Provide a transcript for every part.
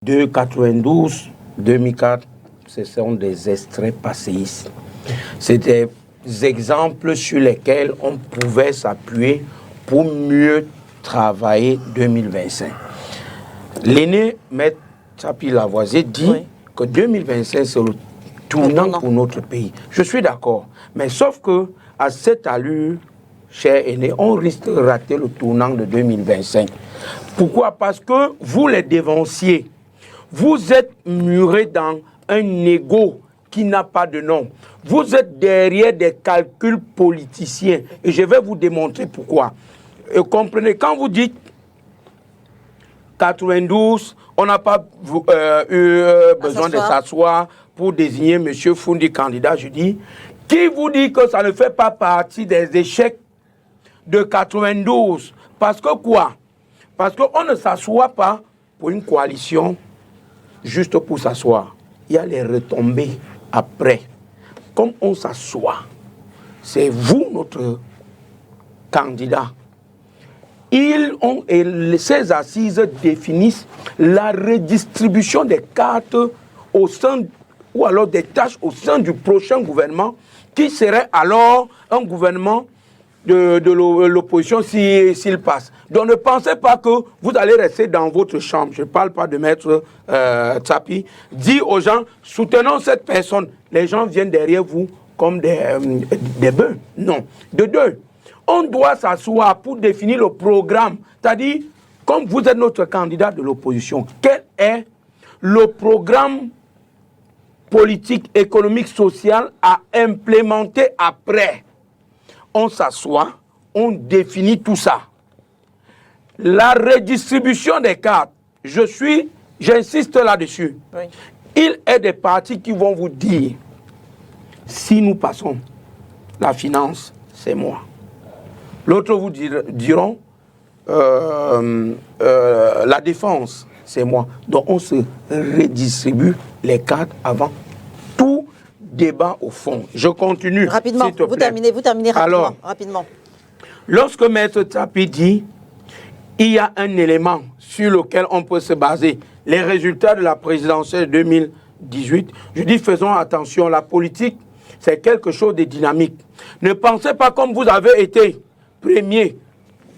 de 92, 2004, ce sont des extraits passéistes. C'est des exemples sur lesquels on pouvait s'appuyer pour mieux travailler 2025. L'aîné, Maître Tchapi Lavoisier, dit que 2025, c'est le tournant pour notre pays. Je suis d'accord. Mais sauf que, à cette allure, cher aîné, on risque de rater le tournant de 2025. Pourquoi? Parce que vous, les dévanciers, vous êtes murés dans un ego qui n'a pas de nom. Vous êtes derrière des calculs politiciens. Et je vais vous démontrer pourquoi. Et comprenez, quand vous dites 92, on n'a pas eu besoin de s'asseoir pour désigner M. Foundi candidat, je dis, qui vous dit que ça ne fait pas partie des échecs de 92? Parce que quoi? Parce qu'on ne s'assoit pas pour une coalition juste pour s'asseoir. Il y a les retombées après. Comme on s'assoit, c'est vous notre candidat. Ces assises définissent la redistribution des cartes au sein, ou alors des tâches au sein du prochain gouvernement, qui serait alors un gouvernement de l'opposition s'il passe. Donc ne pensez pas que vous allez rester dans votre chambre. Je ne parle pas de Maître Tchapi. Dis aux gens, soutenons cette personne. Les gens viennent derrière vous comme des bœufs. Non. De deux, on doit s'asseoir pour définir le programme. C'est-à-dire, comme vous êtes notre candidat de l'opposition, quel est le programme politique, économique, social à implémenter après? On s'assoit, on définit tout ça. La redistribution des cartes, j'insiste là-dessus. Oui. Il y a des partis qui vont vous dire, si nous passons, la finance, c'est moi. L'autre vous diront, la défense, c'est moi. Donc on se redistribue les cartes avant tout débat au fond. Je continue. Rapidement, vous terminez rapidement. Alors, rapidement. Lorsque Maître Tchapi dit, il y a un élément sur lequel on peut se baser, les résultats de la présidentielle 2018, je dis faisons attention, la politique, c'est quelque chose de dynamique. Ne pensez pas comme vous avez été premier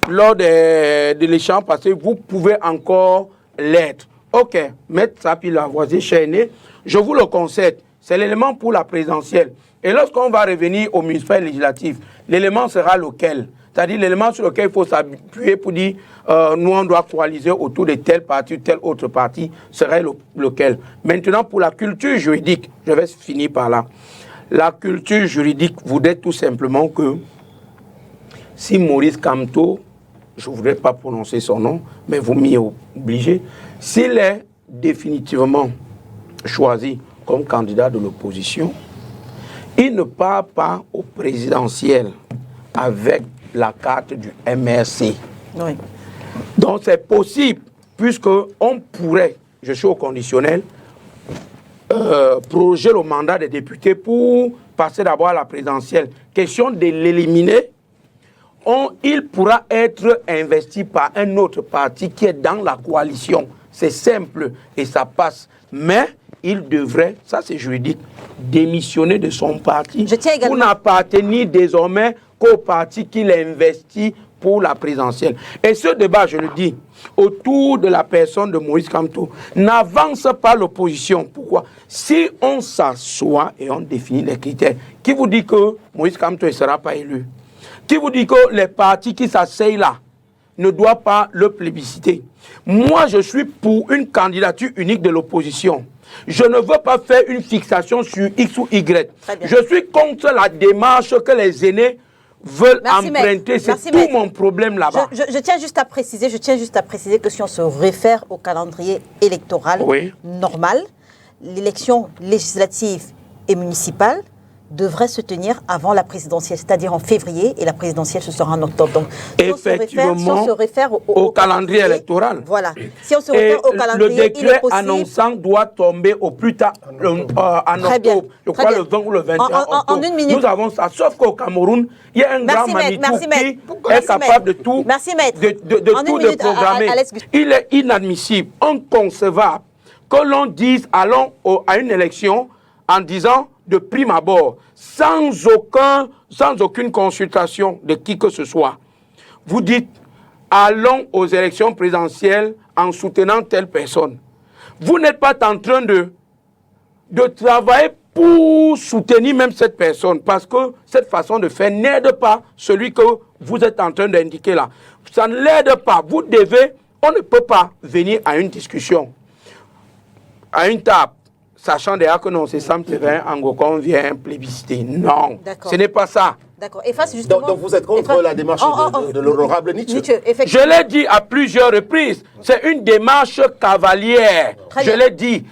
lors de l'échange passé, vous pouvez encore l'être. Ok, Maître Tchapi Lavoisier, cher aîné, je vous le concède. C'est l'élément pour la présidentielle. Et lorsqu'on va revenir au municipal législatif, l'élément sera lequel? C'est-à-dire l'élément sur lequel il faut s'appuyer pour dire nous on doit coaliser autour de tel parti, tel autre parti, serait lequel? Maintenant, pour la culture juridique, je vais finir par là. La culture juridique voudrait tout simplement que si Maurice Kamto, je ne voudrais pas prononcer son nom, mais vous m'y obligez, s'il est définitivement choisi comme candidat de l'opposition, il ne part pas au présidentiel avec la carte du MRC. Oui. Donc c'est possible, puisqu'on pourrait, je suis au conditionnel, proroger le mandat des députés pour passer d'abord à la présidentielle. Question de l'éliminer, il pourra être investi par un autre parti qui est dans la coalition. C'est simple et ça passe. Mais il devrait, ça c'est juridique, démissionner de son parti pour n'appartenir désormais qu'au parti qu'il investit pour la présidentielle. Et ce débat, je le dis, autour de la personne de Maurice Kamto, n'avance pas l'opposition. Pourquoi? Si on s'assoit et on définit les critères, qui vous dit que Maurice Kamto ne sera pas élu? Qui vous dit que les partis qui s'asseyent là ne doivent pas le plébisciter? Moi, je suis pour une candidature unique de l'opposition. Je ne veux pas faire une fixation sur X ou Y. Je suis contre la démarche que les aînés veulent emprunter. C'est tout mon problème là-bas. Je tiens juste à préciser, que si on se réfère au calendrier électoral normal, l'élection législative et municipale devrait se tenir avant la présidentielle, c'est-à-dire en février, et la présidentielle, ce sera en octobre. Donc, si on se réfère au calendrier électoral. Voilà. Si on se réfère au calendrier, le décret annonçant doit tomber au plus tard en octobre. Je crois le 20 ou le 21 octobre. En une minute. Nous avons ça. Sauf qu'au Cameroun, il y a un grand Manitou qui est capable de tout, de tout déprogrammer. Il est inadmissible, inconcevable que l'on dise allons à une élection en disant de prime abord, sans aucune consultation de qui que ce soit. Vous dites allons aux élections présidentielles en soutenant telle personne. Vous n'êtes pas en train de travailler pour soutenir même cette personne, parce que cette façon de faire n'aide pas celui que vous êtes en train d'indiquer là. Ça ne l'aide pas. Vous devez, on ne peut pas venir à une discussion, à une table, sachant déjà que non, c'est Sam Terrain, Angokon vient plébisciter. Non, ce n'est pas ça. D'accord. Et face justement... Donc vous êtes contre la démarche de l'honorable Nietzsche. Je l'ai dit à plusieurs reprises. C'est une démarche cavalière. Je l'ai dit.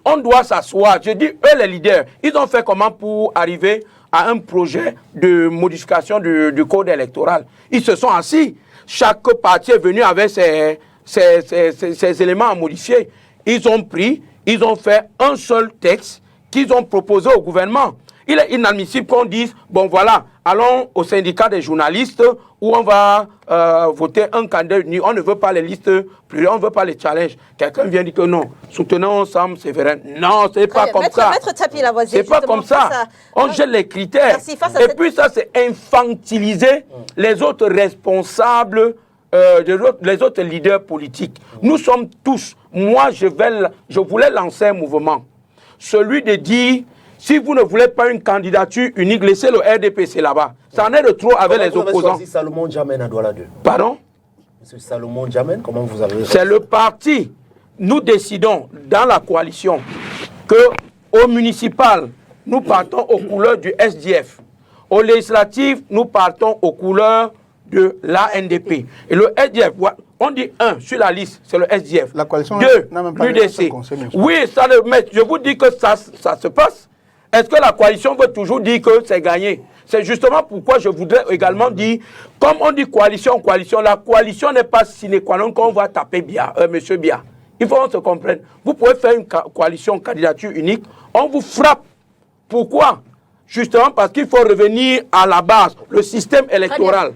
On doit s'asseoir. Je dis, eux les leaders, ils ont fait comment pour arriver à un projet de modification du code électoral? Ils se sont assis. Chaque parti est venu avec ses éléments à modifier. Ils ont pris, ils ont fait un seul texte qu'ils ont proposé au gouvernement. Il est inadmissible qu'on dise, bon voilà, allons au syndicat des journalistes où on va voter un candidat uni. On ne veut pas les listes plurielles, on ne veut pas les challenges. Quelqu'un vient dire que non, soutenons Sam Séverin. Non, ce n'est pas comme ça. C'est pas comme ça. On jette les critères. Et puis ça, c'est infantiliser les autres responsables, les autres leaders politiques. Nous sommes tous, moi je voulais lancer un mouvement. Celui de dire, si vous ne voulez pas une candidature unique, laissez le RDPC là-bas. Ça en est de trop avec les opposants. Vous avez choisi Salomon Djamène à Douala 2. Pardon? Monsieur Salomon Djamène, comment vous avez... C'est le parti. Nous décidons dans la coalition qu'au municipal, nous partons aux couleurs du SDF. Au législatif, nous partons aux couleurs de l'ANDP. Et le SDF, on dit 1 sur la liste, c'est le SDF. La coalition 2, l'UDC. Oui, je vous dis que ça se passe. Est-ce que la coalition veut toujours dire que c'est gagné? C'est justement pourquoi je voudrais également dire, comme on dit coalition, la coalition n'est pas sine qua non qu'on va taper Bia, monsieur Bia. Il faut qu'on se comprenne. Vous pouvez faire une coalition candidature unique, on vous frappe. Pourquoi? Justement parce qu'il faut revenir à la base, le système électoral.